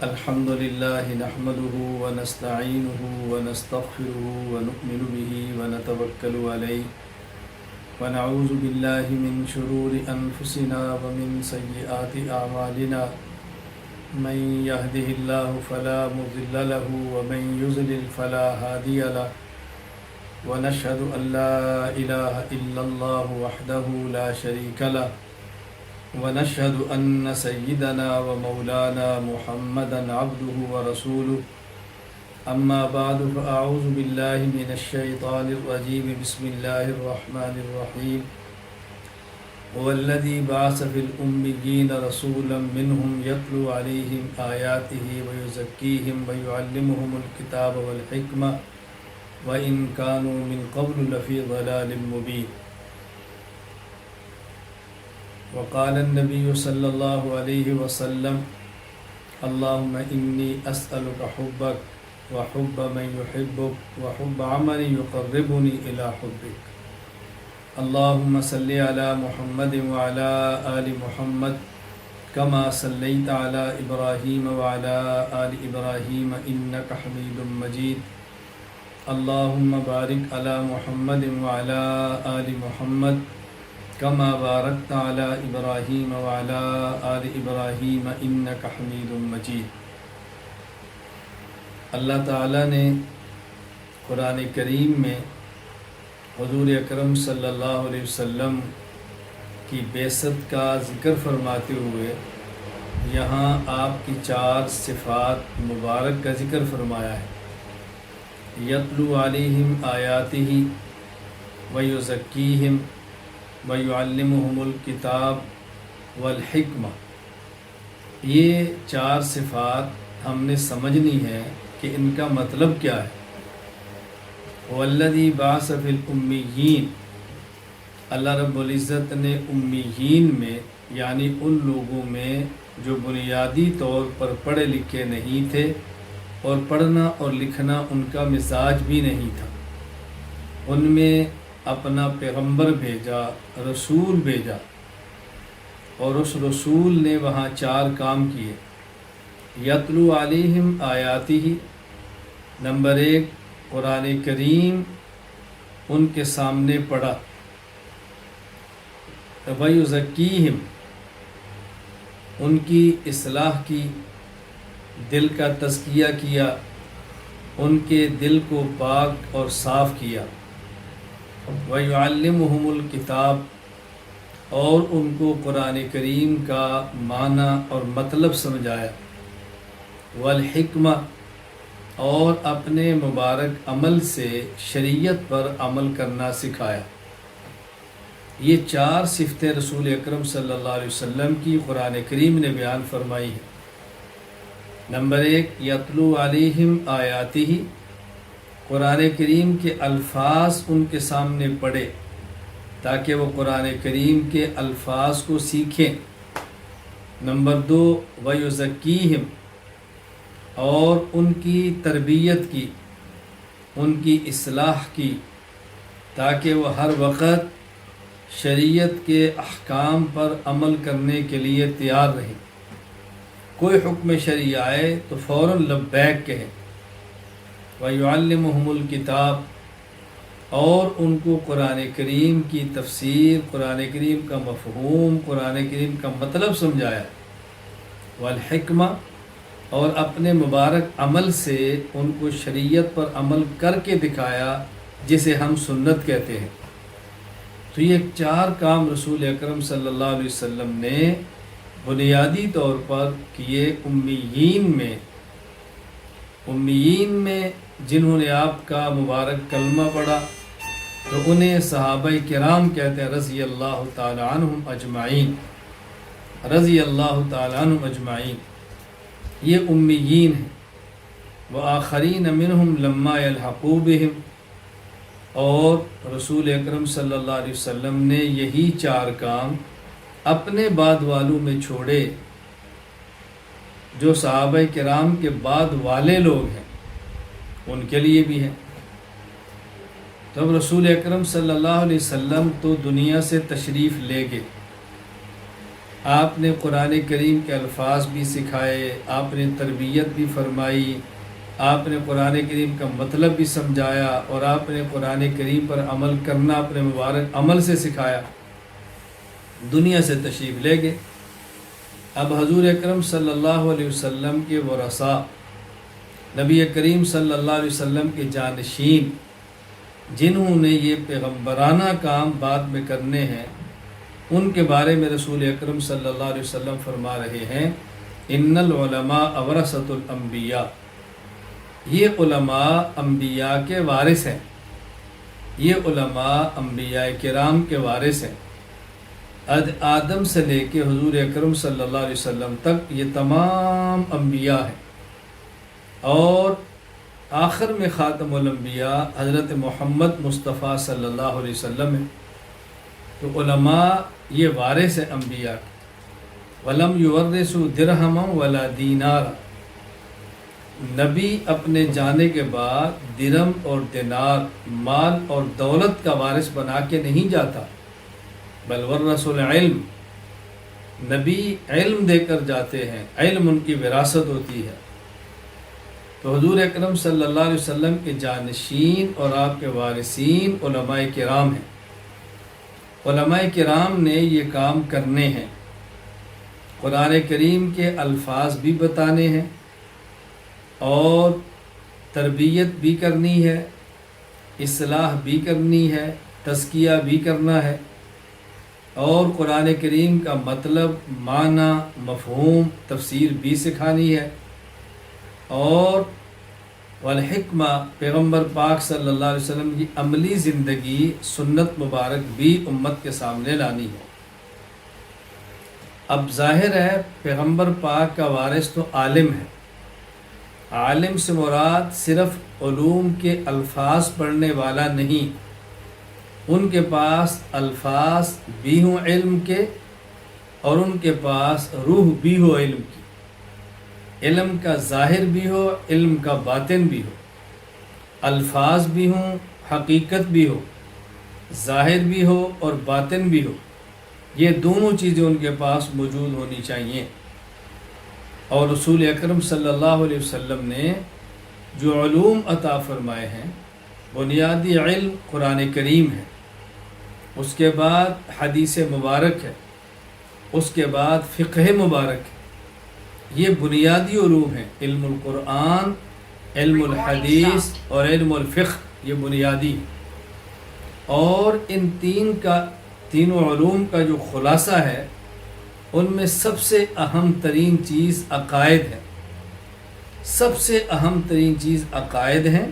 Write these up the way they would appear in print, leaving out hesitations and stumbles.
الحمد لله نحمده ونستعينه ونستغفره ونؤمن به ونتوكل عليه ونعوذ بالله من شرور أنفسنا ومن سيئات أعمالنا من يهده الله فلا مضل له ومن يضلل فلا هادي له ونشهد أن لا إله إلا الله وحده لا شريك له ونشهد أن سيدنا ومولانا محمدا عبده ورسوله أما بعد فأعوذ بالله من الشيطان الرجيم بسم الله الرحمن الرحيم هو الذي بعث في الأميين رسولا منهم يتلو عليهم آياته ويزكيهم ويعلمهم الكتاب والحكمة وإن كانوا من قبل لفي ضلال مبين وقال النبي صلى الله عليه وسلم اللهم إني أسألك حبك وحب من يحبك وحب عمل يقربني إلى حبك اللهم صل على محمد وعلى آل محمد كما صليت على إبراهيم وعلى آل إبراهيم إنك حميد مجيد اللهم بارك على محمد وعلى آل محمد كما باركت على إبراهيم وعلى آل إبراهيم إنك حميد مجيد۔ اللہ تعالیٰ نے قرآن کریم میں حضور اکرم صلی اللہ علیہ وسلم کی بعثت کا ذکر فرماتے ہوئے یہاں آپ کی 4 صفات مبارک کا ذکر فرمایا ہے۔ یتلو علیہم آیاتہ ویزکیہم وَيُعَلِّمُهُمُ الْكِتَابَ وَالْحِكْمَةَ، یہ 4 صفات ہم نے سمجھنی ہے کہ ان کا مطلب کیا ہے۔ وَالَّذِي بَعَثَ فِي الْأُمِّيِّينَ، اللہ رب العزت نے امیین میں یعنی ان لوگوں میں جو بنیادی طور پر پڑھے لکھے نہیں تھے اور پڑھنا اور لکھنا ان کا مزاج بھی نہیں تھا، ان میں اپنا پیغمبر بھیجا، رسول بھیجا، اور اس رسول نے وہاں 4 کام کیے۔ یتلو علیہم آیاتہ، نمبر 1 قرآن کریم ان کے سامنے پڑھا۔ ویزکیہم، ان کی اصلاح کی، دل کا تزکیہ کیا، ان کے دل کو پاک اور صاف کیا۔ وَيُعَلِّمُهُمُ الْكِتَابَ، اور ان کو قرآن کریم کا معنی اور مطلب سمجھایا۔ وَالْحِكْمَةَ، اور اپنے مبارک عمل سے شریعت پر عمل کرنا سکھایا۔ یہ 4 صفتیں رسول اکرم صلی اللہ علیہ وسلم کی قرآن کریم نے بیان فرمائی ہیں۔ نمبر 1 یتلو علیہم آیاتہ، قرآن کریم کے الفاظ ان کے سامنے پڑھے تاکہ وہ قرآن کریم کے الفاظ کو سیکھیں۔ نمبر 2 وَيُزَكِّيهِمْ، اور ان کی تربیت کی، ان کی اصلاح کی، تاکہ وہ ہر وقت شریعت کے احکام پر عمل کرنے کے لیے تیار رہیں۔ کوئی حکم شرعی آئے تو فوراً لبیک کہیں۔ وَيُعَلِّمُهُمُ الْكِتَابَ، اور ان کو قرآن کریم کی تفسیر، قرآن کریم کا مفہوم، قرآن کریم کا مطلب سمجھایا۔ وَالْحِكْمَةَ، اور اپنے مبارک عمل سے ان کو شریعت پر عمل کر کے دکھایا، جسے ہم سنت کہتے ہیں۔ تو یہ 4 کام رسول اکرم صلی اللہ علیہ وسلم نے بنیادی طور پر کیے امیین میں جنہوں نے آپ کا مبارک کلمہ پڑھا تو انہیں صحابہ کرام کہتے ہیں رضی اللہ تعالی عنہم اجمعین، رضی اللہ تعالی عنہم اجمعین، یہ امیین ہیں۔ وآخرین منہم لما یلحقوا بہم، اور رسول اکرم صلی اللہ علیہ وسلم نے یہی 4 کام اپنے بعد والوں میں چھوڑے، جو صحابہ کرام کے بعد والے لوگ ہیں ان کے لیے بھی ہیں۔ تب رسول اکرم صلی اللہ علیہ وسلم تو دنیا سے تشریف لے گئے، آپ نے قرآن کریم کے الفاظ بھی سکھائے، آپ نے تربیت بھی فرمائی، آپ نے قرآن کریم کا مطلب بھی سمجھایا، اور آپ نے قرآن کریم پر عمل کرنا اپنے مبارک عمل سے سکھایا، دنیا سے تشریف لے گئے۔ اب حضور اکرم صلی اللہ علیہ وسلم کے ورثاء، نبی کریم صلی اللہ علیہ وسلم کے جانشین، جنہوں نے یہ پیغمبرانہ کام بعد میں کرنے ہیں، ان کے بارے میں رسول اکرم صلی اللہ علیہ وسلم فرما رہے ہیں، ان العلماء ورثۃ الانبیاء، یہ علماء انبیاء کے وارث ہیں، یہ علماء انبیاء کرام کے وارث ہیں۔ آدم سے لے کے حضور اکرم صلی اللہ علیہ وسلم تک یہ تمام انبیاء ہیں، اور آخر میں خاتم الانبیاء حضرت محمد مصطفیٰ صلی اللہ علیہ وسلم ہیں۔ تو علماء یہ وارث ہیں انبیاء، وَلَمْ يُوَرِّثُوا دِرْهَمًا وَلَا دِینَارًا، نبی اپنے جانے کے بعد درہم اور دینار، مال اور دولت کا وارث بنا کے نہیں جاتا، بل ورثوا العلم، نبی علم دے کر جاتے ہیں، علم ان کی وراثت ہوتی ہے۔ تو حضور اکرم صلی اللہ علیہ وسلم کے جانشین اور آپ کے وارثین علماء کرام ہیں۔ علماء کرام نے یہ کام کرنے ہیں، قرآن کریم کے الفاظ بھی بتانے ہیں، اور تربیت بھی کرنی ہے، اصلاح بھی کرنی ہے، تزکیہ بھی کرنا ہے، اور قرآن کریم کا مطلب، معنی، مفہوم، تفسیر بھی سکھانی ہے، اور والحکمہ، پیغمبر پاک صلی اللہ علیہ وسلم کی عملی زندگی، سنت مبارک بھی امت کے سامنے لانی ہے۔ اب ظاہر ہے پیغمبر پاک کا وارث تو عالم ہے، عالم سے مراد صرف علوم کے الفاظ پڑھنے والا نہیں، ان کے پاس الفاظ بھی ہوں علم کے، اور ان کے پاس روح بھی ہو علم کی، علم کا ظاہر بھی ہو، علم کا باطن بھی ہو، الفاظ بھی ہوں، حقیقت بھی ہو، ظاہر بھی ہو اور باطن بھی ہو، یہ دونوں چیزیں ان کے پاس موجود ہونی چاہیے۔ اور رسول اکرم صلی اللہ علیہ وسلم نے جو علوم عطا فرمائے ہیں، بنیادی علم قرآن کریم ہے، اس کے بعد حدیث مبارک ہے، اس کے بعد فقہ مبارک ہے، یہ بنیادی علوم ہیں، علم القرآن، علم الحدیث اور علم الفقہ، یہ بنیادی ہے۔ اور ان تینوں علوم کا جو خلاصہ ہے، ان میں سب سے اہم ترین چیز عقائد ہے، سب سے اہم ترین چیز عقائد ہیں،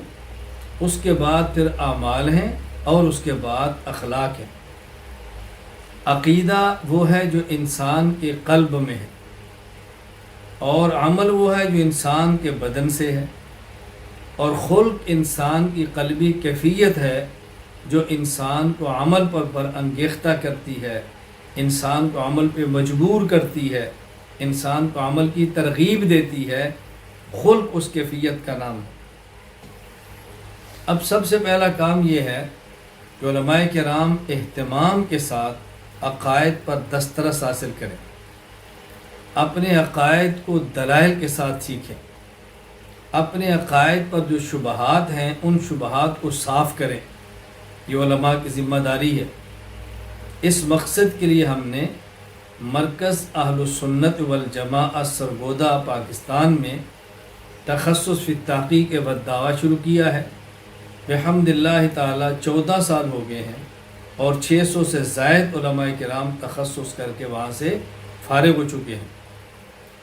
اس کے بعد پھر اعمال ہیں، اور اس کے بعد اخلاق ہے۔ عقیدہ وہ ہے جو انسان کے قلب میں ہے، اور عمل وہ ہے جو انسان کے بدن سے ہے، اور خلق انسان کی قلبی کیفیت ہے جو انسان کو عمل پر انگیختہ کرتی ہے، انسان کو عمل پہ مجبور کرتی ہے، انسان کو عمل کی ترغیب دیتی ہے، خلق اس کیفیت کا نام ہے۔ اب سب سے پہلا کام یہ ہے کہ علماء کرام اہتمام کے ساتھ عقائد پر دسترس حاصل کریں، اپنے عقائد کو دلائل کے ساتھ سیکھیں، اپنے عقائد پر جو شبہات ہیں ان شبہات کو صاف کریں، یہ علماء کی ذمہ داری ہے۔ اس مقصد کے لیے ہم نے مرکز اہل السنت والجماعت سرگودا پاکستان میں تخصص فی التحقیق والدعوہ شروع کیا ہے۔ بحمد اللہ تعالی 14 سال ہو گئے ہیں، اور 600 سے زائد علماء کرام تخصص کر کے وہاں سے فارغ ہو چکے ہیں۔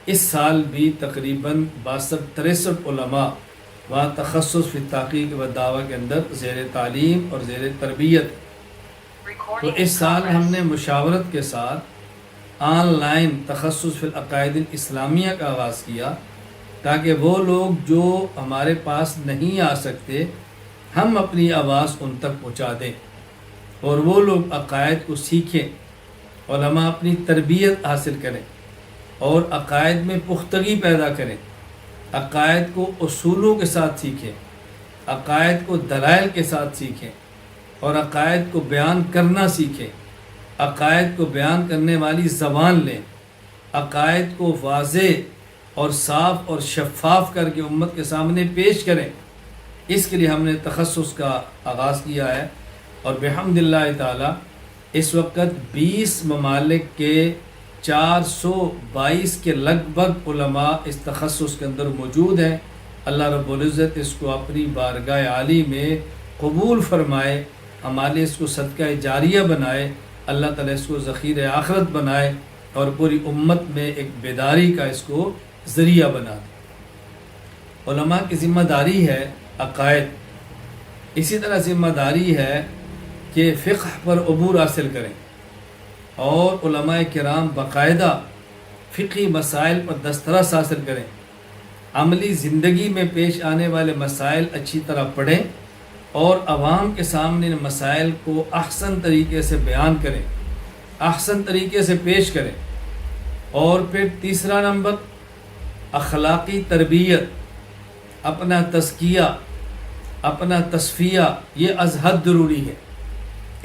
اس سال بھی تقریباً 62-63 علماء وہاں تخصص فی التحقیق والدعوہ کے اندر زیر تعلیم اور زیر تربیت۔ تو اس سال ہم نے مشاورت کے ساتھ آن لائن تخصص فی العقائد الاسلامیہ کا آغاز کیا، تاکہ وہ لوگ جو ہمارے پاس نہیں آ سکتے، ہم اپنی آواز ان تک پہنچا دیں، اور وہ لوگ عقائد کو سیکھیں، علماء اپنی تربیت حاصل کریں، اور عقائد میں پختگی پیدا کریں، عقائد کو اصولوں کے ساتھ سیکھیں، عقائد کو دلائل کے ساتھ سیکھیں، اور عقائد کو بیان کرنا سیکھیں، عقائد کو بیان کرنے والی زبان لیں، عقائد کو واضح اور صاف اور شفاف کر کے امت کے سامنے پیش کریں۔ اس کے لیے ہم نے تخصص کا آغاز کیا ہے، اور بحمد اللہ تعالی اس وقت 20 ممالک کے 422 کے لگ بھگ علماء اس تخصص کے اندر موجود ہیں۔ اللہ رب العزت اس کو اپنی بارگاہ عالی میں قبول فرمائے، ہمارے اس کو صدقہ جاریہ بنائے، اللہ تعالیٰ اس کو ذخیر آخرت بنائے، اور پوری امت میں ایک بیداری کا اس کو ذریعہ بنا دے۔ علماء کی ذمہ داری ہے عقائد، اسی طرح ذمہ داری ہے کہ فقہ پر عبور حاصل کریں، اور علماء کرام باقاعدہ فقہی مسائل پر دسترس حاصل کریں، عملی زندگی میں پیش آنے والے مسائل اچھی طرح پڑھیں، اور عوام کے سامنے ان مسائل کو احسن طریقے سے بیان کریں، احسن طریقے سے پیش کریں۔ اور پھر تیسرا نمبر، اخلاقی تربیت، اپنا تزکیہ، اپنا تصفیہ، یہ از حد ضروری ہے۔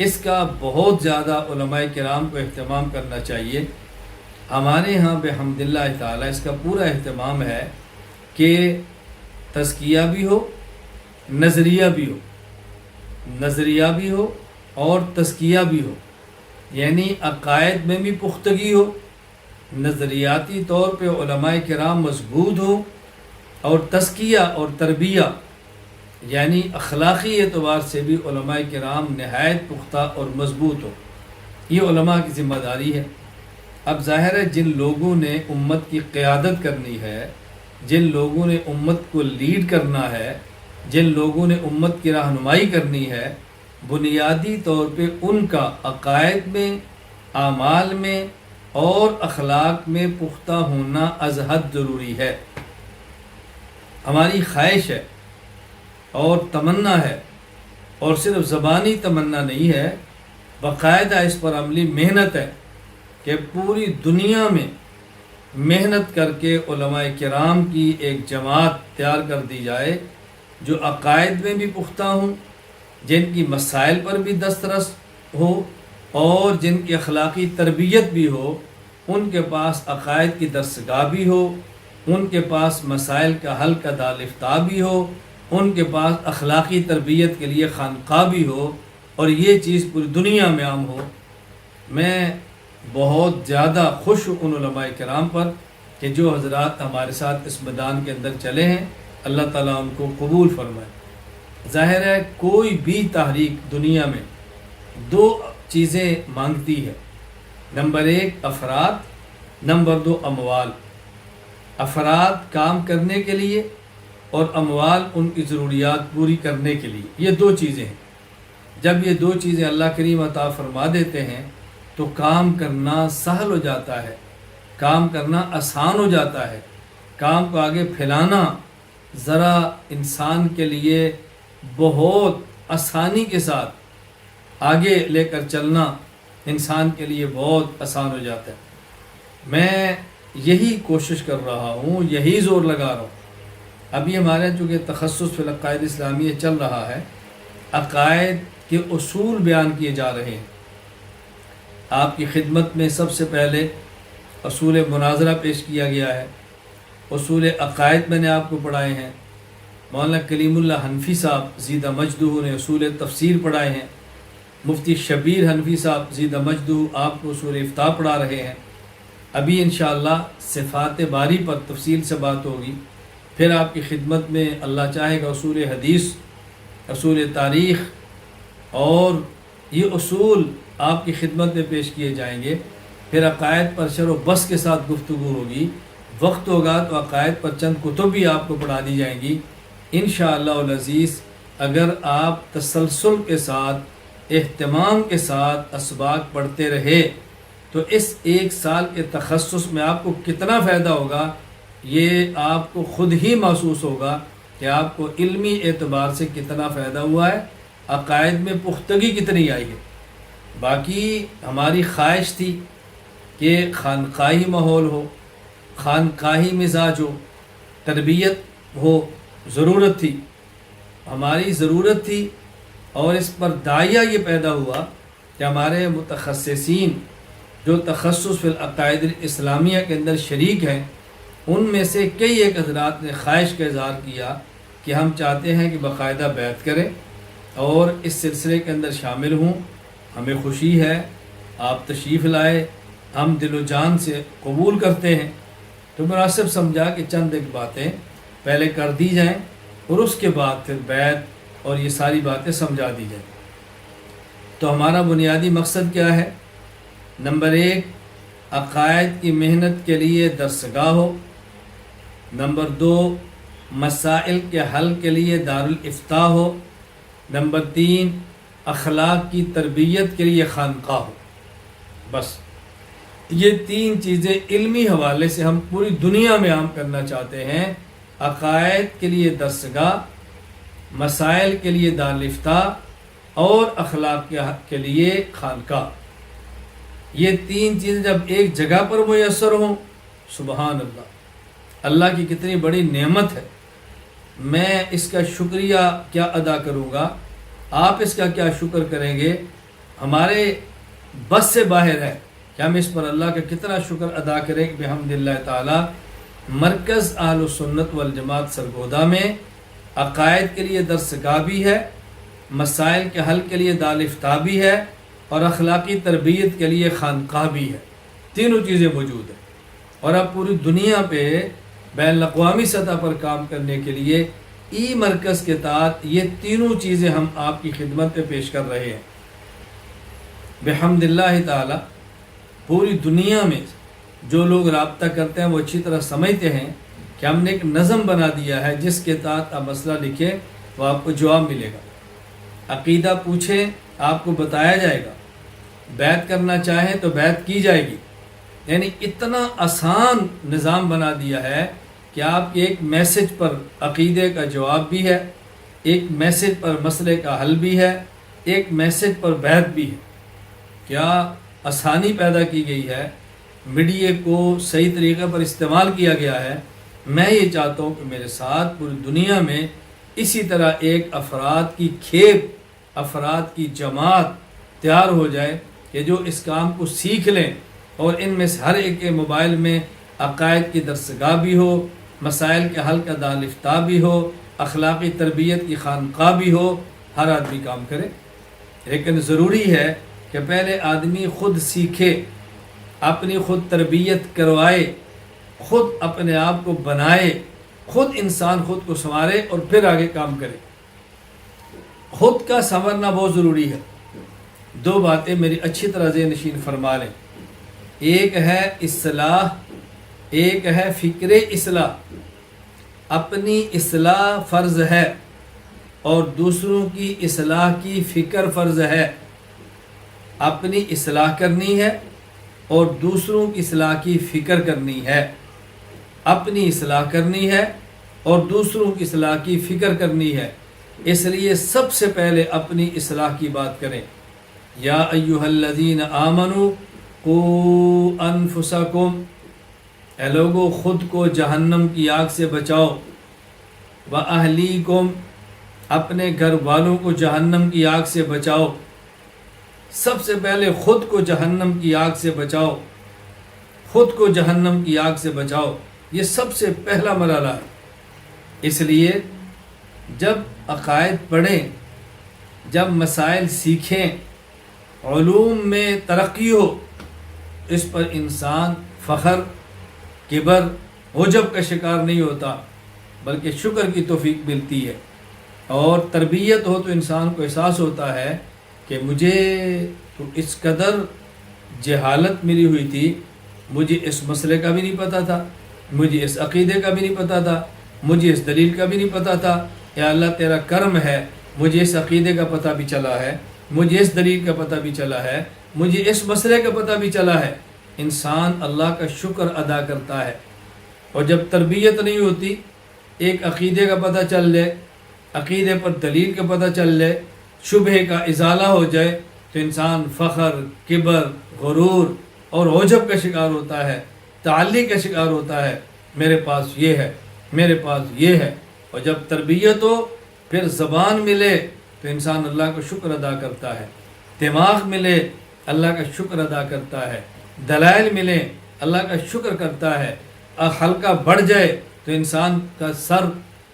اس کا بہت زیادہ علماء کرام کو اہتمام کرنا چاہیے۔ ہمارے ہاں بحمد اللہ تعالی اس کا پورا اہتمام ہے کہ تزکیہ بھی ہو، نظریہ بھی ہو، نظریہ بھی ہو اور تزکیہ بھی ہو، یعنی عقائد میں بھی پختگی ہو، نظریاتی طور پہ علماء کرام مضبوط ہو، اور تزکیہ اور تربیہ یعنی اخلاقی اعتبار سے بھی علماء کرام نہایت پختہ اور مضبوط ہو۔ یہ علماء کی ذمہ داری ہے۔ اب ظاہر ہے جن لوگوں نے امت کی قیادت کرنی ہے، جن لوگوں نے امت کو لیڈ کرنا ہے، جن لوگوں نے امت کی رہنمائی کرنی ہے، بنیادی طور پہ ان کا عقائد میں، اعمال میں اور اخلاق میں پختہ ہونا از حد ضروری ہے۔ ہماری خواہش ہے اور تمنا ہے، اور صرف زبانی تمنا نہیں ہے، باقاعدہ اس پر عملی محنت ہے کہ پوری دنیا میں محنت کر کے علماء کرام کی ایک جماعت تیار کر دی جائے جو عقائد میں بھی پختہ ہوں، جن کی مسائل پر بھی دسترس ہو، اور جن کی اخلاقی تربیت بھی ہو، ان کے پاس عقائد کی درسگاہ بھی ہو، ان کے پاس مسائل کا حل کا دارالفتاح بھی ہو، ان کے پاس اخلاقی تربیت کے لیے خانقاہ بھی ہو، اور یہ چیز پوری دنیا میں عام ہو۔ میں بہت زیادہ خوش ہوں ان علماء کرام پر کہ جو حضرات ہمارے ساتھ اس میدان کے اندر چلے ہیں، اللہ تعالیٰ ان کو قبول فرمائے۔ ظاہر ہے کوئی بھی تحریک دنیا میں دو چیزیں مانگتی ہے، نمبر 1 افراد، نمبر 2 اموال۔ افراد کام کرنے کے لیے اور اموال ان کی ضروریات پوری کرنے کے لیے، یہ دو چیزیں ہیں۔ جب یہ دو چیزیں اللہ کریم عطا فرما دیتے ہیں تو کام کرنا سہل ہو جاتا ہے، کام کرنا آسان ہو جاتا ہے، کام کو آگے پھیلانا ذرا انسان کے لیے بہت آسانی کے ساتھ آگے لے کر چلنا انسان کے لیے بہت آسان ہو جاتا ہے۔ میں یہی کوشش کر رہا ہوں، یہی زور لگا رہا ہوں۔ ابھی ہمارے چونکہ تخصص فی العقائد اسلامیہ چل رہا ہے، عقائد کے اصول بیان کیے جا رہے ہیں۔ آپ کی خدمت میں سب سے پہلے اصول مناظرہ پیش کیا گیا ہے، اصول عقائد میں نے آپ کو پڑھائے ہیں، مولانا کلیم اللہ حنفی صاحب زیدہ مجدہ نے اصول تفسیر پڑھائے ہیں، مفتی شبیر حنفی صاحب زیدہ مجدہ آپ کو اصول افتاء پڑھا رہے ہیں۔ ابھی انشاءاللہ صفات باری پر تفصیل سے بات ہوگی، پھر آپ کی خدمت میں اللہ چاہے گا اصول حدیث، اصول تاریخ، اور یہ اصول آپ کی خدمت میں پیش کیے جائیں گے۔ پھر عقائد پر شرح و بس کے ساتھ گفتگو ہوگی، وقت ہوگا تو عقائد پر چند کتب بھی آپ کو پڑھا دی جائیں گی انشاءاللہ العزیز۔ اگر آپ تسلسل کے ساتھ، اہتمام کے ساتھ اسباق پڑھتے رہے تو اس 1 سال کے تخصص میں آپ کو کتنا فائدہ ہوگا یہ آپ کو خود ہی محسوس ہوگا کہ آپ کو علمی اعتبار سے کتنا فائدہ ہوا ہے، عقائد میں پختگی کتنی آئی ہے۔ باقی ہماری خواہش تھی کہ خانقاہی ماحول ہو، خانقاہی مزاج ہو، تربیت ہو، ضرورت تھی، ہماری ضرورت تھی، اور اس پر داعیہ یہ پیدا ہوا کہ ہمارے متخصصین جو تخصص فی العقائد الاسلامیہ کے اندر شریک ہیں، ان میں سے کئی ایک حضرات نے خواہش کا اظہار کیا کہ ہم چاہتے ہیں کہ باقاعدہ بیعت کریں اور اس سلسلے کے اندر شامل ہوں۔ ہمیں خوشی ہے، آپ تشریف لائے، ہم دل و جان سے قبول کرتے ہیں۔ تو مناسب سمجھا کہ چند ایک باتیں پہلے کر دی جائیں اور اس کے بعد پھر بیعت اور یہ ساری باتیں سمجھا دی جائیں۔ تو ہمارا بنیادی مقصد کیا ہے؟ نمبر 1، عقائد کی محنت کے لیے درسگاہ ہو۔ نمبر 2، مسائل کے حل کے لیے دارالافتاء ہو۔ نمبر 3، اخلاق کی تربیت کے لیے خانقاہ ہو۔ بس یہ 3 چیزیں علمی حوالے سے ہم پوری دنیا میں عام کرنا چاہتے ہیں۔ عقائد کے لیے درسگاہ، مسائل کے لیے دارالافتاء اور اخلاق کے لیے خانقاہ۔ یہ 3 چیزیں جب ایک جگہ پر میسر ہوں، سبحان اللہ، اللہ کی کتنی بڑی نعمت ہے۔ میں اس کا شکریہ کیا ادا کروں گا، آپ اس کا کیا شکر کریں گے؟ ہمارے بس سے باہر ہے کہ ہم اس پر اللہ کا کتنا شکر ادا کریں کہ بحمدللہ تعالی مرکز اہل السنت والجماعت سرگودا میں عقائد کے لیے درسگاہ بھی ہے، مسائل کے حل کے لیے دارالافتاء بھی ہے اور اخلاقی تربیت کے لیے خانقاہ بھی ہے۔ تینوں چیزیں موجود ہیں، اور اب پوری دنیا پہ بین الاقوامی سطح پر کام کرنے کے لیے ای مرکز کے تحت یہ تینوں چیزیں ہم آپ کی خدمت پہ پیش کر رہے ہیں۔ بحمدللہ تعالی پوری دنیا میں جو لوگ رابطہ کرتے ہیں وہ اچھی طرح سمجھتے ہیں کہ ہم نے ایک نظم بنا دیا ہے جس کے تحت آپ مسئلہ لکھیں وہ آپ کو جواب ملے گا، عقیدہ پوچھیں آپ کو بتایا جائے گا، بیعت کرنا چاہیں تو بیعت کی جائے گی۔ یعنی اتنا آسان نظام بنا دیا ہے کہ آپ کے ایک میسج پر عقیدے کا جواب بھی ہے، ایک میسج پر مسئلے کا حل بھی ہے، ایک میسج پر بیعت بھی ہے۔ کیا آسانی پیدا کی گئی ہے، میڈیا کو صحیح طریقے پر استعمال کیا گیا ہے۔ میں یہ چاہتا ہوں کہ میرے ساتھ پوری دنیا میں اسی طرح ایک افراد کی کھیپ، افراد کی جماعت تیار ہو جائے کہ جو اس کام کو سیکھ لیں، اور ان میں سے ہر ایک کے موبائل میں عقائد کی درسگاہ بھی ہو، مسائل کے حل کا دارالافتاء بھی ہو، اخلاقی تربیت کی خانقاہ بھی ہو، ہر آدمی کام کرے۔ لیکن ضروری ہے کہ پہلے آدمی خود سیکھے، اپنی خود تربیت کروائے، خود اپنے آپ کو بنائے، خود انسان خود کو سنوارے اور پھر آگے کام کرے۔ خود کا سنورنا بہت ضروری ہے۔ 2 باتیں میری اچھی طرح ذہن نشین فرما لیں، ایک ہے اصلاح، ایک ہے فکر اصلاح۔ اپنی اصلاح فرض ہے اور دوسروں کی اصلاح کی فکر فرض ہے۔ اپنی اصلاح کرنی ہے اور دوسروں کی اصلاح کی فکر کرنی ہے۔ اپنی اصلاح کرنی ہے اور دوسروں کی اصلاح کی فکر کرنی ہے۔ اس لیے سب سے پہلے اپنی اصلاح کی بات کریں۔ یا ایھا الذین آمنوا قوا انفسکم، اے لوگو خود کو جہنم کی آگ سے بچاؤ، واہلیکم، اپنے گھر والوں کو جہنم کی آگ سے بچاؤ۔ سب سے پہلے خود کو جہنم کی آگ سے بچاؤ، خود کو جہنم کی آگ سے بچاؤ، یہ سب سے پہلا مرحلہ ہے۔ اس لیے جب عقائد پڑھیں، جب مسائل سیکھیں، علوم میں ترقی ہو، اس پر انسان فخر، کبر، عجب کا شکار نہیں ہوتا، بلکہ شکر کی توفیق ملتی ہے۔ اور تربیت ہو تو انسان کو احساس ہوتا ہے کہ مجھے تو اس قدر جہالت ملی ہوئی تھی، مجھے اس مسئلے کا بھی نہیں پتہ تھا، مجھے اس عقیدے کا بھی نہیں پتہ تھا، مجھے اس دلیل کا بھی نہیں پتہ تھا۔ یا اللہ تیرا کرم ہے، مجھے اس عقیدے کا پتہ بھی چلا ہے، مجھے اس دلیل کا پتہ بھی چلا ہے، مجھے اس مسئلے کا پتہ بھی چلا ہے۔ انسان اللہ کا شکر ادا کرتا ہے۔ اور جب تربیت نہیں ہوتی، ایک عقیدے کا پتہ چل لے، عقیدے پر دلیل کا پتہ چل لے، شبہ کا ازالہ ہو جائے تو انسان فخر، کبر، غرور اور عجب کا شکار ہوتا ہے، تعلی کا شکار ہوتا ہے۔ میرے پاس یہ ہے، میرے پاس یہ ہے۔ اور جب تربیت ہو، پھر زبان ملے تو انسان اللہ کا شکر ادا کرتا ہے، دماغ ملے اللہ کا شکر ادا کرتا ہے، دلائل ملیں، اللہ کا شکر کرتا ہے، حلقہ بڑھ جائے تو انسان کا سر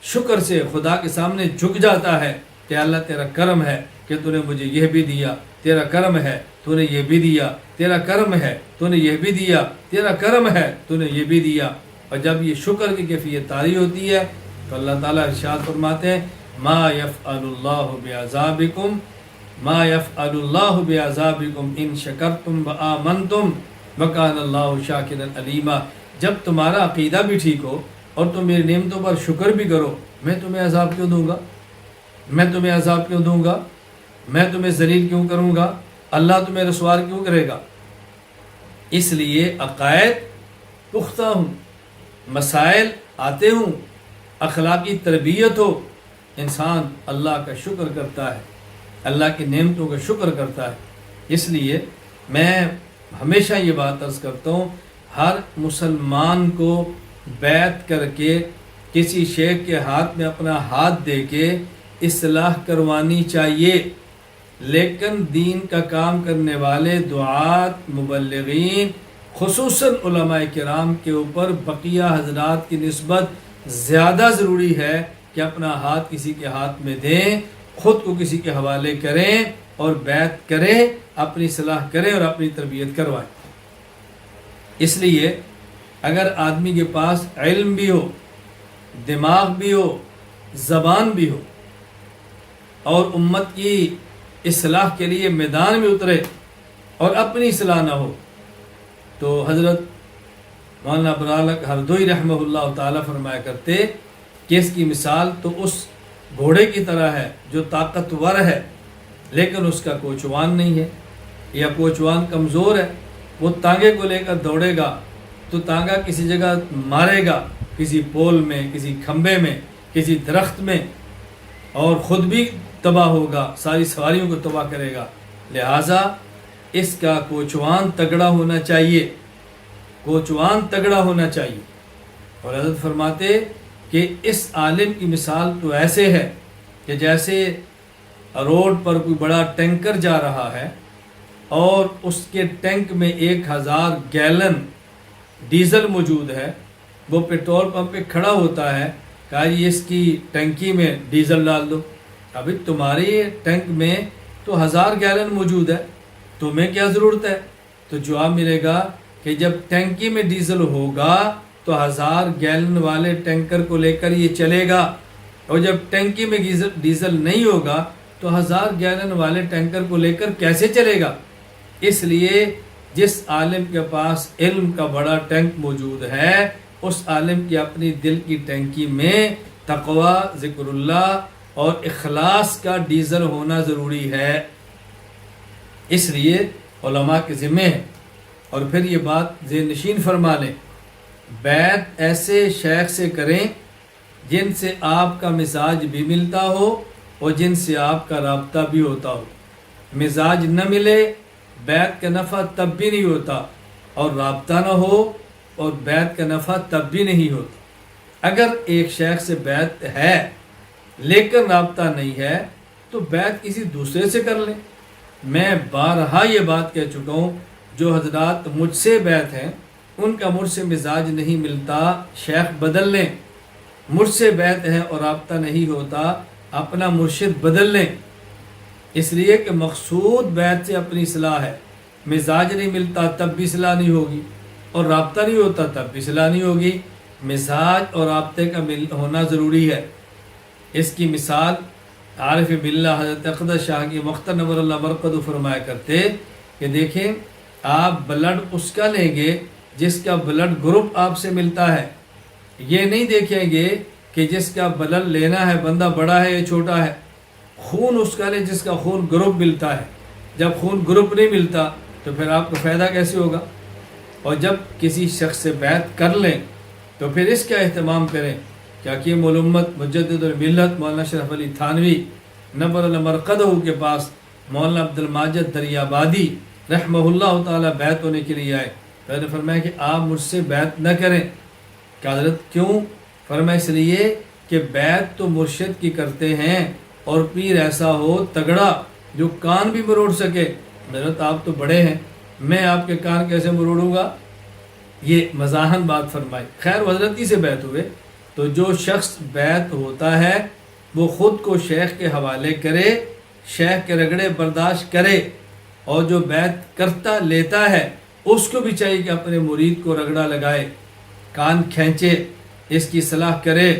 شکر سے خدا کے سامنے جھک جاتا ہے کہ اللہ تیرا کرم ہے کہ تو نے مجھے یہ بھی دیا، تیرا کرم ہے تو نے یہ بھی دیا، تیرا کرم ہے تو نے یہ بھی دیا، تیرا کرم ہے تو نے یہ بھی دیا۔ اور جب یہ شکر کی کیفیت طاری ہوتی ہے تو اللہ تعالیٰ ارشاد فرماتے ہیں ما یفعل اللہ بعذابکم ما یفعل اللہ بعذابکم ان شکرتم وآمنتم وکان اللہ شاکرا علیما۔ جب تمہارا عقیدہ بھی ٹھیک ہو اور تم میری نعمتوں پر شکر بھی کرو، میں تمہیں عذاب کیوں دوں گا؟ میں تمہیں عذاب کیوں دوں گا؟ میں تمہیں ذلیل کیوں کروں گا؟ اللہ تمہیں رسوار کیوں کرے گا؟ اس لیے عقائد پختہ ہوں، مسائل آتے ہوں، اخلاقی تربیت ہو، انسان اللہ کا شکر کرتا ہے، اللہ کی نعمتوں کا شکر کرتا ہے۔ اس لیے میں ہمیشہ یہ بات عرض کرتا ہوں، ہر مسلمان کو بیعت کر کے کسی شیخ کے ہاتھ میں اپنا ہاتھ دے کے اصلاح کروانی چاہیے، لیکن دین کا کام کرنے والے دعات، مبلغین، خصوصاً علماء کرام کے اوپر بقیہ حضرات کی نسبت زیادہ ضروری ہے کہ اپنا ہاتھ کسی کے ہاتھ میں دیں، خود کو کسی کے حوالے کریں اور بیعت کریں، اپنی اصلاح کریں اور اپنی تربیت کروائیں۔ اس لیے اگر آدمی کے پاس علم بھی ہو، دماغ بھی ہو، زبان بھی ہو اور امت کی اصلاح کے لیے میدان میں اترے اور اپنی اصلاح نہ ہو، تو حضرت مولانا ابرالحق ہردوئی رحمہ اللہ تعالیٰ فرمایا کرتے کہ اس کی مثال تو اس گھوڑے کی طرح ہے جو طاقتور ہے لیکن اس کا کوچوان نہیں ہے، یا کوچوان کمزور ہے، وہ تانگے کو لے کر دوڑے گا تو تانگا کسی جگہ مارے گا، کسی پول میں، کسی کھمبے میں، کسی درخت میں، اور خود بھی تباہ ہوگا، ساری سواریوں کو تباہ کرے گا۔ لہٰذا اس کا کوچوان تگڑا ہونا چاہیے، کوچوان تگڑا ہونا چاہیے۔ اور حضرت فرماتے کہ اس عالم کی مثال تو ایسے ہے کہ جیسے روڈ پر کوئی بڑا ٹینکر جا رہا ہے اور اس کے ٹینک میں 1000 گیلن ڈیزل موجود ہے، وہ پیٹرول پمپ پہ کھڑا ہوتا ہے، کہا جی اس کی ٹنکی میں ڈیزل ڈال دو۔ ابھی تمہاری ٹینک میں تو 1000 گیلن موجود ہے، تمہیں کیا ضرورت ہے؟ تو جواب ملے گا کہ جب ٹینکی میں ڈیزل ہوگا تو 1000 گیلن والے ٹینکر کو لے کر یہ چلے گا، اور جب ٹینکی میں ڈیزل نہیں ہوگا تو 1000 گیلن والے ٹینکر کو لے کر کیسے چلے گا؟ اس لیے جس عالم کے پاس علم کا بڑا ٹینک موجود ہے، اس عالم کی اپنی دل کی ٹینکی میں تقوی، ذکر اللہ اور اخلاص کا ڈیزل ہونا ضروری ہے۔ اس لیے علماء کے ذمہ ہے۔ اور پھر یہ بات ذہن نشین فرما لیں، بیعت ایسے شیخ سے کریں جن سے آپ کا مزاج بھی ملتا ہو اور جن سے آپ کا رابطہ بھی ہوتا ہو۔ مزاج نہ ملے، بیعت کا نفع تب بھی نہیں ہوتا، اور رابطہ نہ ہو اور بیعت کا نفع تب بھی نہیں ہوتا۔ اگر ایک شیخ سے بیعت ہے لیکن رابطہ نہیں ہے تو بیعت کسی دوسرے سے کر لیں۔ میں بارہا یہ بات کہہ چکا ہوں، جو حضرات مجھ سے بیعت ہیں ان کا مجھ سے مزاج نہیں ملتا، شیخ بدل لیں۔ مجھ سے بیعت ہے اور رابطہ نہیں ہوتا، اپنا مرشد بدل لیں۔ اس لیے کہ مقصود بیعت سے اپنی اصلاح ہے۔ مزاج نہیں ملتا تب بھی اصلاح نہیں ہوگی، اور رابطہ نہیں ہوتا تب بھی اصلاح نہیں ہوگی۔ مزاج اور رابطے کا ہونا ضروری ہے۔ اس کی مثال عارف باللہ حضرت اقدس شاہ کی مختار نور اللہ برکت فرمایا کرتے کہ دیکھیں، آپ بلڈ اس کا لیں گے جس کا بلڈ گروپ آپ سے ملتا ہے، یہ نہیں دیکھیں گے کہ جس کا بلڈ لینا ہے بندہ بڑا ہے یا چھوٹا ہے۔ خون اس کا لیں جس کا خون گروپ ملتا ہے۔ جب خون گروپ نہیں ملتا تو پھر آپ کو فائدہ کیسے ہوگا؟ اور جب کسی شخص سے بیعت کر لیں تو پھر اس کا اہتمام کریں کہ حکیم الامت مجدد الملت مولانا اشرف علی تھانوی نبر المرقدہ کے پاس مولانا عبد الماجد دریابادی رحمہ اللہ تعالیٰ بیعت ہونے کے لیے آئے۔ پہلے فرمایا کہ آپ مجھ سے بیعت نہ کریں۔ کہ حضرت کیوں؟ فرمایا اس لیے کہ بیعت تو مرشد کی کرتے ہیں، اور پیر ایسا ہو تگڑا جو کان بھی مروڑ سکے۔ حضرت آپ تو بڑے ہیں، میں آپ کے کان کیسے مروڑوں گا؟ یہ مزاحن بات فرمائی۔ خیر وہ حضرت ہی سے بیعت ہوئے، تو جو شخص بیعت ہوتا ہے وہ خود کو شیخ کے حوالے کرے، شیخ کے رگڑے برداشت کرے، اور جو بیعت کرتا لیتا ہے اس کو بھی چاہیے کہ اپنے مرید کو رگڑا لگائے، کان کھینچے، اس کی صلاح کرے،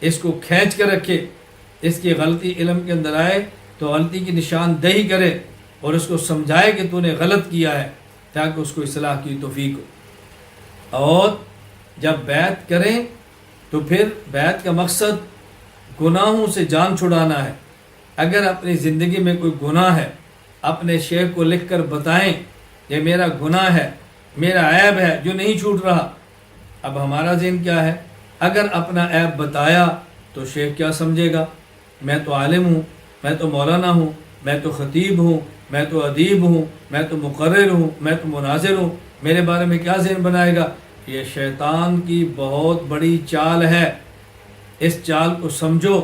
اس کو کھینچ کر رکھے، اس کی غلطی علم کے اندر آئے تو غلطی کی نشاندہی کرے اور اس کو سمجھائے کہ تو نے غلط کیا ہے، تاکہ اس کو اصلاح کی توفیق ہو۔ اور جب بیعت کریں تو پھر بیعت کا مقصد گناہوں سے جان چھڑانا ہے۔ اگر اپنی زندگی میں کوئی گناہ ہے، اپنے شیخ کو لکھ کر بتائیں یہ میرا گناہ ہے، میرا عیب ہے جو نہیں چھوٹ رہا۔ اب ہمارا ذہن کیا ہے؟ اگر اپنا عیب بتایا تو شیخ کیا سمجھے گا؟ میں تو عالم ہوں، میں تو مولانا ہوں، میں تو خطیب ہوں، میں تو ادیب ہوں، میں تو مقرر ہوں، میں تو مناظر ہوں، میرے بارے میں کیا ذہن بنائے گا؟ یہ شیطان کی بہت بڑی چال ہے، اس چال کو سمجھو،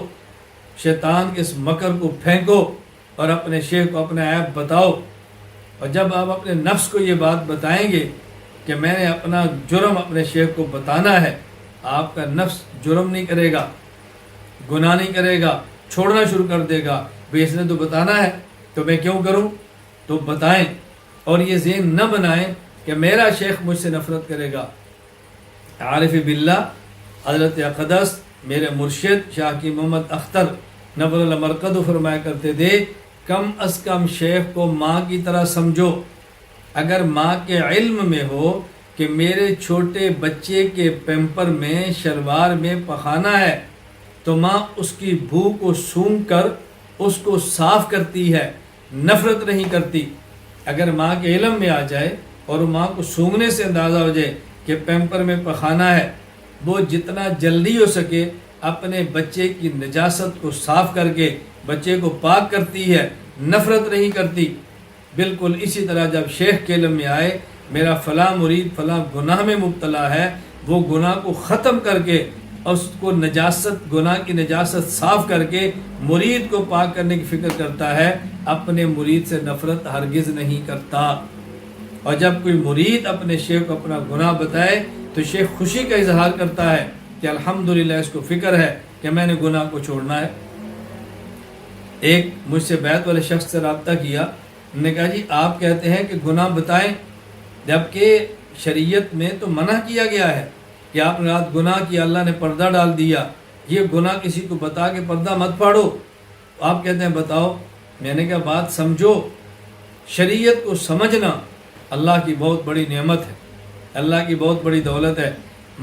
شیطان کے اس مکر کو پھینکو اور اپنے شیخ کو اپنا عیب بتاؤ۔ اور جب آپ اپنے نفس کو یہ بات بتائیں گے کہ میں نے اپنا جرم اپنے شیخ کو بتانا ہے، آپ کا نفس جرم نہیں کرے گا، گناہ نہیں کرے گا، چھوڑنا شروع کر دے گا۔ بھئی اس نے تو بتانا ہے تو میں کیوں کروں؟ تو بتائیں، اور یہ ذہن نہ بنائیں کہ میرا شیخ مجھ سے نفرت کرے گا۔ عارف باللہ حضرت اقدس میرے مرشد شاہ کی محمد اختر نور اللہ مرکز فرمایا کرتے تھے، کم از کم شیخ کو ماں کی طرح سمجھو۔ اگر ماں کے علم میں ہو کہ میرے چھوٹے بچے کے پیمپر میں شلوار میں پخانہ ہے تو ماں اس کی بھو کو سونگھ کر اس کو صاف کرتی ہے، نفرت نہیں کرتی۔ اگر ماں کے علم میں آ جائے اور ماں کو سونگھنے سے اندازہ ہو جائے کہ پیمپر میں پخانہ ہے، وہ جتنا جلدی ہو سکے اپنے بچے کی نجاست کو صاف کر کے بچے کو پاک کرتی ہے، نفرت نہیں کرتی۔ بالکل اسی طرح جب شیخ کے علم میں آئے میرا فلاں مرید فلاں گناہ میں مبتلا ہے، وہ گناہ کو ختم کر کے اور اس کو نجاست، گناہ کی نجاست صاف کر کے مرید کو پاک کرنے کی فکر کرتا ہے، اپنے مرید سے نفرت ہرگز نہیں کرتا۔ اور جب کوئی مرید اپنے شیخ کو اپنا گناہ بتائے تو شیخ خوشی کا اظہار کرتا ہے کہ الحمدللہ اس کو فکر ہے کہ میں نے گناہ کو چھوڑنا ہے۔ ایک مجھ سے بیعت والے شخص سے رابطہ کیا، انہوں نے کہا جی آپ کہتے ہیں کہ گناہ بتائیں، جبکہ شریعت میں تو منع کیا گیا ہے کہ آپ نے رات گناہ کیا، اللہ نے پردہ ڈال دیا، یہ گناہ کسی کو بتا کے پردہ مت پھاڑو، آپ کہتے ہیں بتاؤ۔ میں نے کہا بات سمجھو، شریعت کو سمجھنا اللہ کی بہت بڑی نعمت ہے، اللہ کی بہت بڑی دولت ہے۔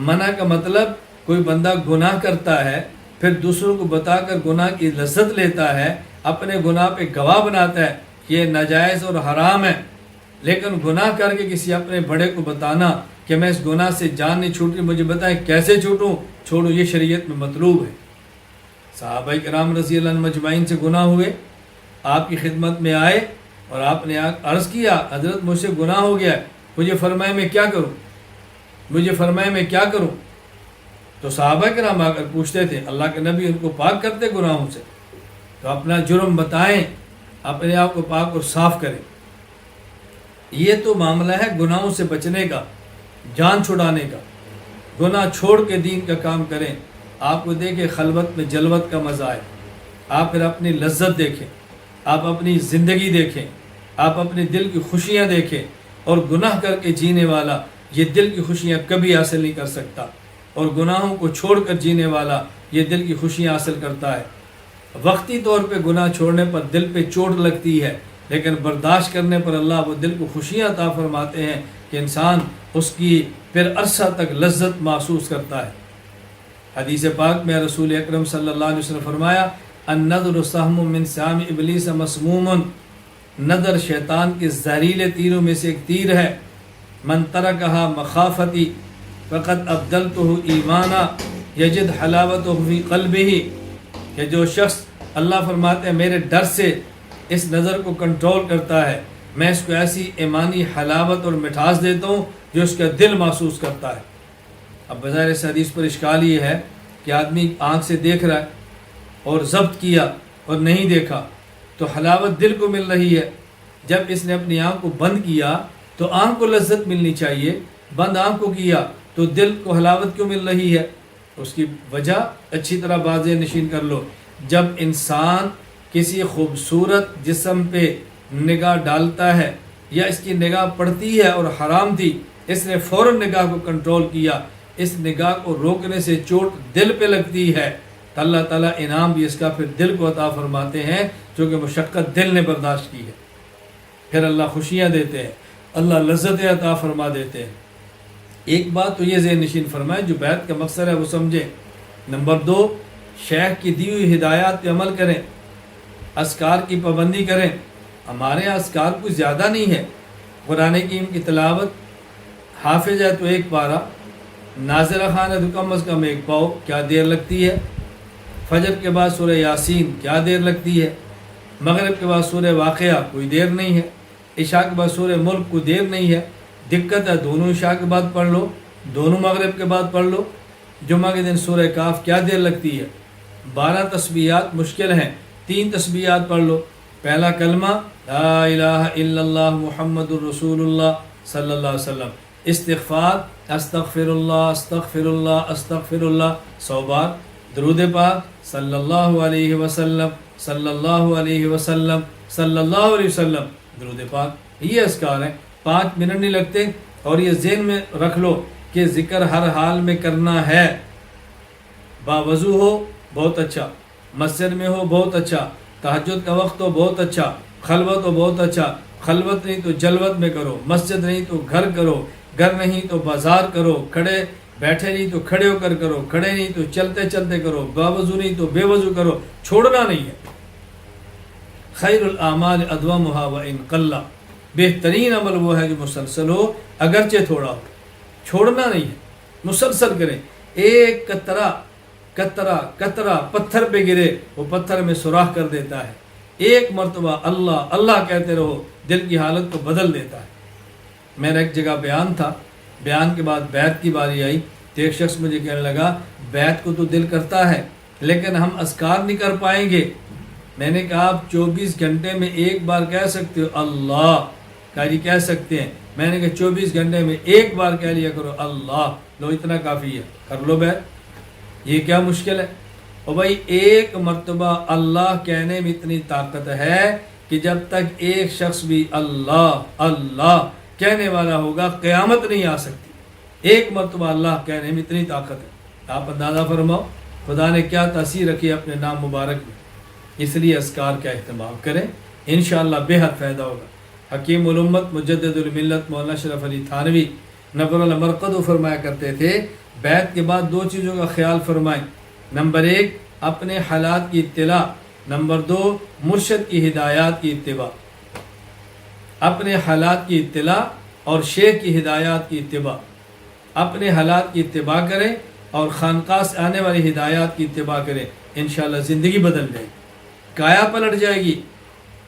منع کا مطلب کوئی بندہ گناہ کرتا ہے پھر دوسروں کو بتا کر گناہ کی لذت لیتا ہے، اپنے گناہ پہ گواہ بناتا ہے، یہ ناجائز اور حرام ہے۔ لیکن گناہ کر کے کسی اپنے بڑے کو بتانا کہ میں اس گناہ سے جان نہیں چھوٹ رہی، مجھے بتائیں کیسے چھوٹوں، چھوڑو، یہ شریعت میں مطلوب ہے۔ صحابہ کرام رضی اللہ عنہ مجمعین سے گناہ ہوئے، آپ کی خدمت میں آئے اور آپ نے عرض کیا حضرت مجھ سے گناہ ہو گیا ہے، مجھے فرمائے میں کیا کروں، مجھے فرمائے میں کیا کروں؟ تو صحابہ کرام آ کر پوچھتے تھے، اللہ کے نبی ان کو پاک کرتے گناہوں سے، تو اپنا جرم بتائیں، اپنے آپ کو پاک اور صاف کریں۔ یہ تو معاملہ ہے گناہوں سے بچنے کا، جان چھڑانے کا، گناہ چھوڑ کے دین کا کام کریں۔ آپ کو دیکھیں خلوت میں جلوت کا مزہ آئے، آپ پھر اپنی لذت دیکھیں، آپ اپنی زندگی دیکھیں، آپ اپنے دل کی خوشیاں دیکھیں، اور گناہ کر کے جینے والا یہ دل کی خوشیاں کبھی حاصل نہیں کر سکتا، اور گناہوں کو چھوڑ کر جینے والا یہ دل کی خوشیاں حاصل کرتا ہے۔ وقتی طور پہ گناہ چھوڑنے پر دل پہ چوٹ لگتی ہے، لیکن برداشت کرنے پر اللہ وہ دل کو خوشیاں عطا فرماتے ہیں کہ انسان اس کی پھر عرصہ تک لذت محسوس کرتا ہے۔ حدیث پاک میں رسول اکرم صلی اللہ علیہ وسلم فرمایا، النظر سہم من سہام ابلیس مسموم، نظر شیطان کے زہریلے تیروں میں سے ایک تیر ہے، من ترکہا مخافتی فقد ابدلتہ ایمانا یجد حلاوتہ فی قلبہ، کہ جو شخص اللہ فرماتے ہیں میرے ڈر سے اس نظر کو کنٹرول کرتا ہے، میں اس کو ایسی ایمانی حلاوت اور مٹھاس دیتا ہوں جو اس کا دل محسوس کرتا ہے۔ اب بظاہر اس حدیث پر اشکال یہ ہے کہ آدمی آنکھ سے دیکھ رہا ہے اور ضبط کیا اور نہیں دیکھا تو حلاوت دل کو مل رہی ہے، جب اس نے اپنی آنکھ کو بند کیا تو آنکھ کو لذت ملنی چاہیے، بند آنکھ کو کیا تو دل کو حلاوت کیوں مل رہی ہے؟ اس کی وجہ اچھی طرح واضح نشین کر لو۔ جب انسان کسی خوبصورت جسم پہ نگاہ ڈالتا ہے یا اس کی نگاہ پڑتی ہے اور حرام تھی، اس نے فوراً نگاہ کو کنٹرول کیا، اس نگاہ کو روکنے سے چوٹ دل پہ لگتی ہے تو اللہ تعالیٰ انعام بھی اس کا پھر دل کو عطا فرماتے ہیں، چونکہ مشقت دل نے برداشت کی ہے۔ پھر اللہ خوشیاں دیتے ہیں، اللہ لذت عطا فرما دیتے ہیں۔ ایک بات تو یہ ذہن نشین فرمائے، جو بیعت کا مقصد ہے وہ سمجھیں۔ نمبر 2، شیخ کی دی ہوئی ہدایات پہ عمل کریں، اذکار کی پابندی کریں۔ ہمارے یہاں اذکار کچھ زیادہ نہیں ہے، قرآن کریم کی تلاوت، حافظ ہے تو 1 پارہ، ناظرہ خان ہے تو کم از کم 1 پاؤ، کیا دیر لگتی ہے؟ فجر کے بعد سورہ یاسین، کیا دیر لگتی ہے؟ مغرب کے بعد سورہ واقعہ، کوئی دیر نہیں ہے۔ عشاء کے بعد سورہ ملک، کوئی دیر نہیں ہے۔ دقت ہے دونوں عشاء کے بعد پڑھ لو، دونوں مغرب کے بعد پڑھ لو۔ جمعہ کے دن سورہ کاف، کیا دیر لگتی ہے؟ 12 تسبیحات مشکل ہیں، 3 تسبیحات پڑھ لو۔ پہلا کلمہ لا الہ الا اللہ محمد الرسول اللہ صلی اللہ علیہ وسلم، استغفار استغفر اللہ استغفر اللہ استغفر اللہ 100 بار، درود پاک صلی اللہ علیہ وسلم صلی اللہ علیہ وسلم صلی اللہ علیہ وسلم، درود پاک۔ یہ اذکار ہیں، 5 منٹ نہیں لگتے۔ اور یہ ذہن میں رکھ لو کہ ذکر ہر حال میں کرنا ہے، باوضو ہو بہت اچھا، مسجد میں ہو بہت اچھا، تہجد کا وقت ہو بہت اچھا، خلوت ہو بہت اچھا، خلوت نہیں تو جلوت میں کرو، مسجد نہیں تو گھر کرو، گھر نہیں تو بازار کرو، کھڑے بیٹھے نہیں تو کھڑے ہو کر کرو، کھڑے نہیں تو چلتے چلتے کرو، باوضو نہیں تو بے وضو کرو، چھوڑنا نہیں ہے۔ خیر الاعمال ادومها وان قل، بہترین عمل وہ ہے جو مسلسل ہو اگرچہ تھوڑا ہو، چھوڑنا نہیں ہے، مسلسل کریں۔ ایک قطرہ پتھر پہ گرے، وہ پتھر میں سوراخ کر دیتا ہے۔ ایک مرتبہ اللہ اللہ کہتے رہو، دل کی حالت کو بدل دیتا ہے۔ میرا ایک جگہ بیان تھا، بیان کے بعد بیعت کی باری آئی تو ایک شخص مجھے کہنے لگا بیعت کو تو دل کرتا ہے لیکن ہم اذکار نہیں کر پائیں گے۔ میں نے کہا آپ 24 گھنٹے میں 1 بار کہہ سکتے ہو اللہ، کہا جی کہہ سکتے ہیں۔ میں نے کہا 24 گھنٹے میں 1 بار کہہ لیا کرو اللہ، لو اتنا کافی ہے، کر لو بیعت، یہ کیا مشکل ہے؟ اور بھائی ایک مرتبہ اللہ کہنے میں اتنی طاقت ہے کہ جب تک ایک شخص بھی اللہ اللہ کہنے والا ہوگا قیامت نہیں آ سکتی۔ ایک مرتبہ اللہ کہنے میں اتنی طاقت ہے، آپ اندازہ فرماؤ خدا نے کیا تاثیر رکھی اپنے نام مبارک میں۔ اس لیے اذکار کا اہتمام کریں، انشاءاللہ بے حد فائدہ ہوگا۔ حکیم الامت مجدد الملت مولانا اشرف علی تھانوی نبر المرقد فرمایا کرتے تھے بیعت کے بعد 2 چیزوں کا خیال فرمائیں۔ نمبر 1 اپنے حالات کی اطلاع، نمبر 2 مرشد کی ہدایات کی اتباع۔ اپنے حالات کی اطلاع اور شیخ کی ہدایات کی اتباع۔ اپنے حالات کی اتباع کریں اور خانقاہ سے آنے والی ہدایات کی اتباع کریں، انشاءاللہ زندگی بدل جائے گی، کایا پلٹ جائے گی۔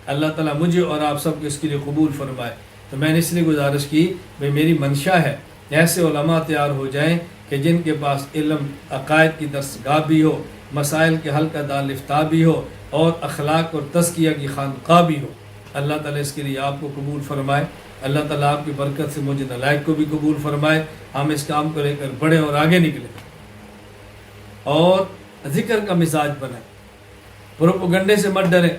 اللہ تعالیٰ مجھے اور آپ سب کو اس کے لیے قبول فرمائے۔ تو میں نے اس لیے گزارش کی بھائی میری منشا ہے ایسے علماء تیار ہو جائیں کہ جن کے پاس علم عقائد کی درسگاہ بھی ہو، مسائل کے حل کا دارالفتاء بھی ہو اور اخلاق اور تزکیہ کی خانقاہ بھی ہو۔ اللہ تعالیٰ اس کے لیے آپ کو قبول فرمائے۔ اللہ تعالیٰ آپ کی برکت سے مجھے نالائق کو بھی قبول فرمائے۔ ہم اس کام کو لے کر بڑھیں اور آگے نکلیں اور ذکر کا مزاج بنائیں۔ پروپیگنڈے سے مت ڈریں،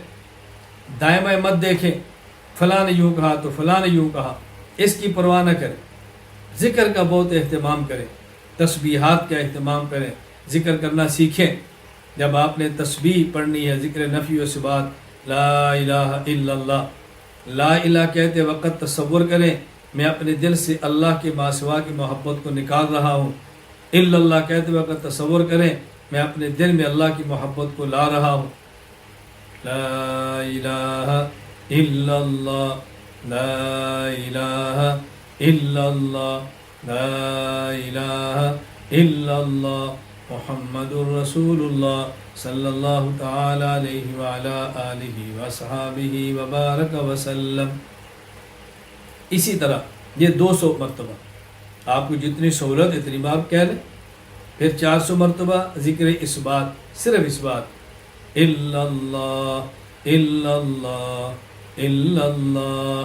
دائیں بائیں مت دیکھیں، فلاں نے یوں کہا تو فلاں نے یوں کہا، اس کی پرواہ نہ کریں۔ ذکر کا بہت اہتمام کریں، تسبیحات کا اہتمام کریں، ذکر کرنا سیکھیں۔ جب آپ نے تسبیح پڑھنی ہے، ذکر نفی و اثبات، لا الہ الا اللہ، لا الہ کہتے وقت تصور کریں میں اپنے دل سے اللہ کے ماسوا کی محبت کو نکال رہا ہوں۔ الا اللہ کہتے وقت تصور کریں میں اپنے دل میں اللہ کی محبت کو لا رہا ہوں۔ لا الہ الا اللہ، لا الہ الا اللہ، لا الہ الا اللہ محمد الرسول اللہ صلی اللہ تعالی علیہ وعلا آلہ وصحابہ وبارک وسلم۔ اسی طرح یہ 200 مرتبہ، آپ کو جتنی سہولت اتنی بار کہہ لیں۔ پھر 400 مرتبہ ذکر اثبات، صرف اثبات، الا اللہ الا اللہ الا اللہ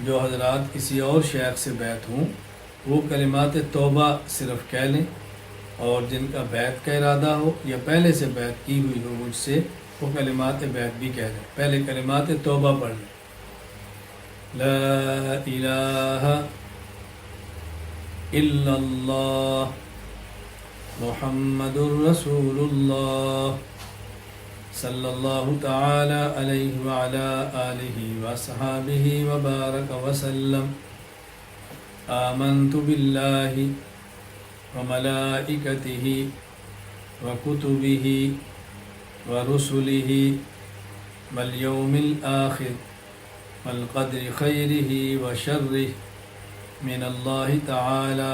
جو حضرات کسی اور شیخ سے بیعت ہوں وہ کلمات توبہ صرف کہہ لیں، اور جن کا بیعت کا ارادہ ہو یا پہلے سے بیعت کی ہوئی ہو مجھ سے وہ کلمات بیعت بھی کہہ لیں۔ پہلے کلمات توبہ پڑھ لیں۔ لا الہ الا اللہ محمد رسول اللہ صلی اللہ تعالی علیہ وعلا آلہ وصحابہ وبارک وسلم۔ آمنت باللہ وملائکتہ وکتبہ ورسلہ والیوم الآخر والقدر خیرہ وشرہ من اللہ تعالی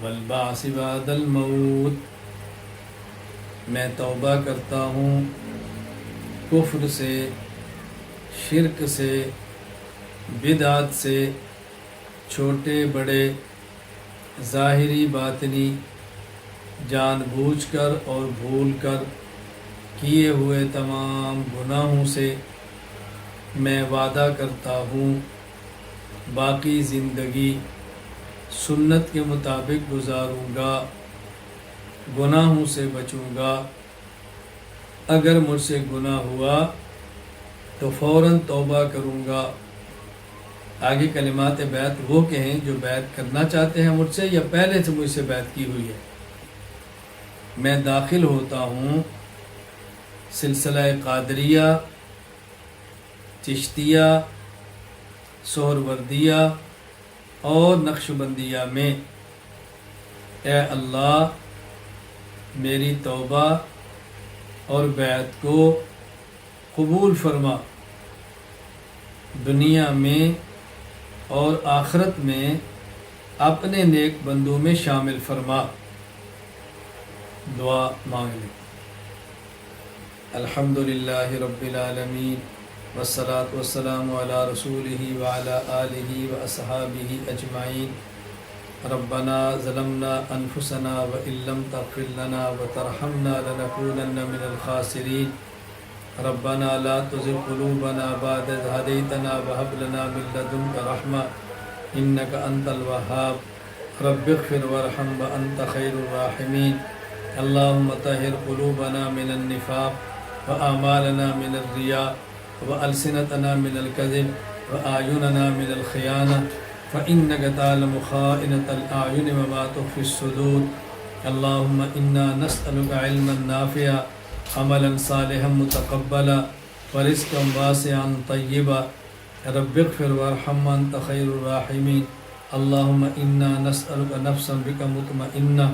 والبعث بعد الموت۔ میں توبہ کرتا ہوں کفر سے، شرک سے، بدعت سے، چھوٹے بڑے، ظاہری باطنی، جان بوجھ کر اور بھول کر کیے ہوئے تمام گناہوں سے۔ میں وعدہ کرتا ہوں باقی زندگی سنت کے مطابق گزاروں گا، گناہوں سے بچوں گا۔ اگر مجھ سے گناہ ہوا تو فوراً توبہ کروں گا۔ آگے کلمات بیعت وہ کہیں جو بیعت کرنا چاہتے ہیں مجھ سے یا پہلے سے مجھ سے بیعت کی ہوئی ہے۔ میں داخل ہوتا ہوں سلسلہ قادریہ، چشتیہ، سہروردیہ اور نقشبندیہ میں۔ اے اللہ میری توبہ اور بیعت کو قبول فرما، دنیا میں اور آخرت میں اپنے نیک بندوں میں شامل فرما۔ دعا مانگ لیں۔ الحمدللہ رب العالمین والصلاة والسلام علی رسولہ وعلی آلہ واصحابہ اجمعین۔ ربنا ظلمنا انفسنا وان لم تغفر لنا وترحمنا لنکونن من الخاسرین۔ ربنا لا تزغ قلوبنا بعد إذ هديتنا وهب لنا من لدنك رحمة إنك أنت الوهاب۔ رب اغفر وارحم وأنت خير الراحمين۔ اللهم طهر قلوبنا من النفاق وأعمالنا من الرياء وألسنتنا من الكذب وأعيننا من الخيانة فإنك تعلم خائنة الأعين وما تخفي الصدور۔ اللهم إنا نسألك علما نافعا، عملا صالحا متقبلا، ورزقا واسعا طيبا۔ رب اغفر وارحم وأنت خير الراحمين۔ اللهم إنا نسألك نفسا بك مطمئنة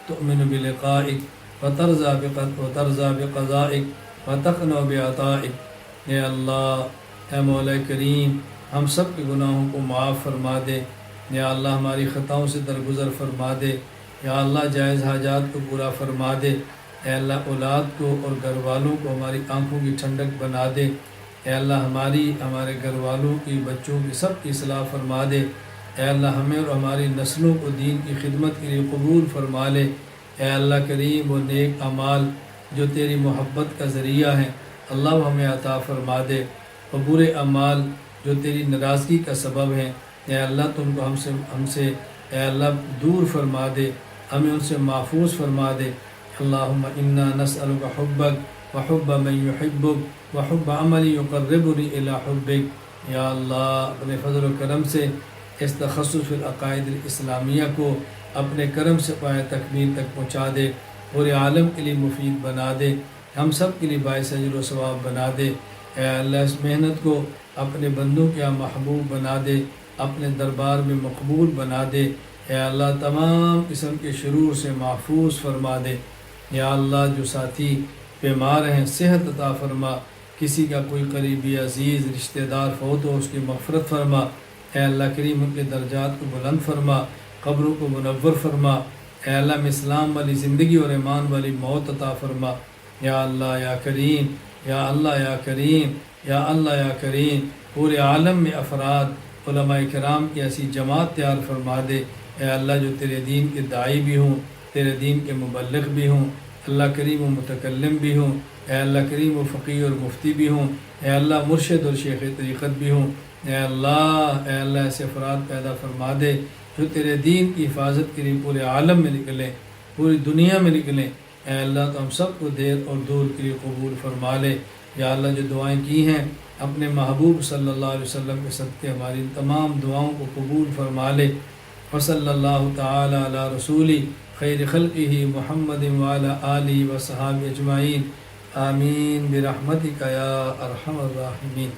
تؤمن بلقائك وترضى بقضائك وتقنع بعطائك۔ اے اللہ، اے مولا کریم، ہم سب کے گناہوں کو معاف فرما دے۔ یا اللہ ہماری خطاؤں سے درگزر فرما دے۔ یا اللہ جائز حاجات کو پورا فرما دے۔ اے اللہ اولاد کو اور گھر والوں کو ہماری آنکھوں کی ٹھنڈک بنا دے۔ اے اللہ ہمارے گھر والوں کی، بچوں کی، سب کی اصلاح فرما دے۔ اے اللہ ہمیں اور ہماری نسلوں کو دین کی خدمت کے لیے قبول فرما لے۔ اے اللہ کریم، وہ نیک اعمال جو تیری محبت کا ذریعہ ہیں اللہ وہ ہمیں عطا فرما دے، اور برے اعمال جو تیری ناراضگی کا سبب ہیں اے اللہ تم کو ہم سے اے اللہ دور فرما دے، ہمیں ان سے محفوظ فرما دے۔ اللہم انا نسألک حبک وحب من یحبک وحب عمل یقربنی الی حبک۔ یا اللہ اپنے فضل و کرم سے اس تخصص فی العقائد الاسلامیہ کو اپنے کرم سے پائے تکمیل تک پہنچا دے، پورے عالم کے لیے مفید بنا دے، ہم سب کے لیے باعث اجر و ثواب بنا دے۔ اے اللہ اس محنت کو اپنے بندوں کے یہاں محبوب بنا دے، اپنے دربار میں مقبول بنا دے۔ اے اللہ تمام قسم کے شرور سے محفوظ فرما دے۔ یا اللہ جو ساتھی بیمار ہیں صحت عطا فرما، کسی کا کوئی قریبی عزیز رشتہ دار فوت ہو اس کی مغفرت فرما۔ اے اللہ کریم ان کے درجات کو بلند فرما، قبروں کو منور فرما۔ اے اللہ میں اسلام والی زندگی اور ایمان والی موت عطا فرما۔ یا اللہ یا کریم، یا اللہ یا کریم، یا اللہ یا کریم، پورے عالم میں افراد علماء کرام کی ایسی جماعت تیار فرما دے اے اللہ جو تیرے دین کے داعی بھی ہوں، تیرے دین کے مبلغ بھی ہوں، اللہ کریم و متکلم بھی ہوں، اے اللہ کریم و فقیہ اور مفتی بھی ہوں، اے اللہ مرشد اور شیخ طریقت بھی ہوں۔ اے اللہ ایسے افراد پیدا فرما دے جو تیرے دین کی حفاظت کے لیے پورے عالم میں نکلیں، پوری دنیا میں نکلیں۔ اے اللہ تو ہم سب کو دیر اور دور کے لیے قبول فرما لے۔ یا اللہ جو دعائیں کی ہیں اپنے محبوب صلی اللہ علیہ وسلم کے صدقے ہماری تمام دعاؤں کو قبول فرما لے۔ وصلی اللہ تعالی علی رسولی خیر خلقہ محمد وعلی آلہ وصحابہ اجمعین، آمین برحمتک یا ارحم الراحمین۔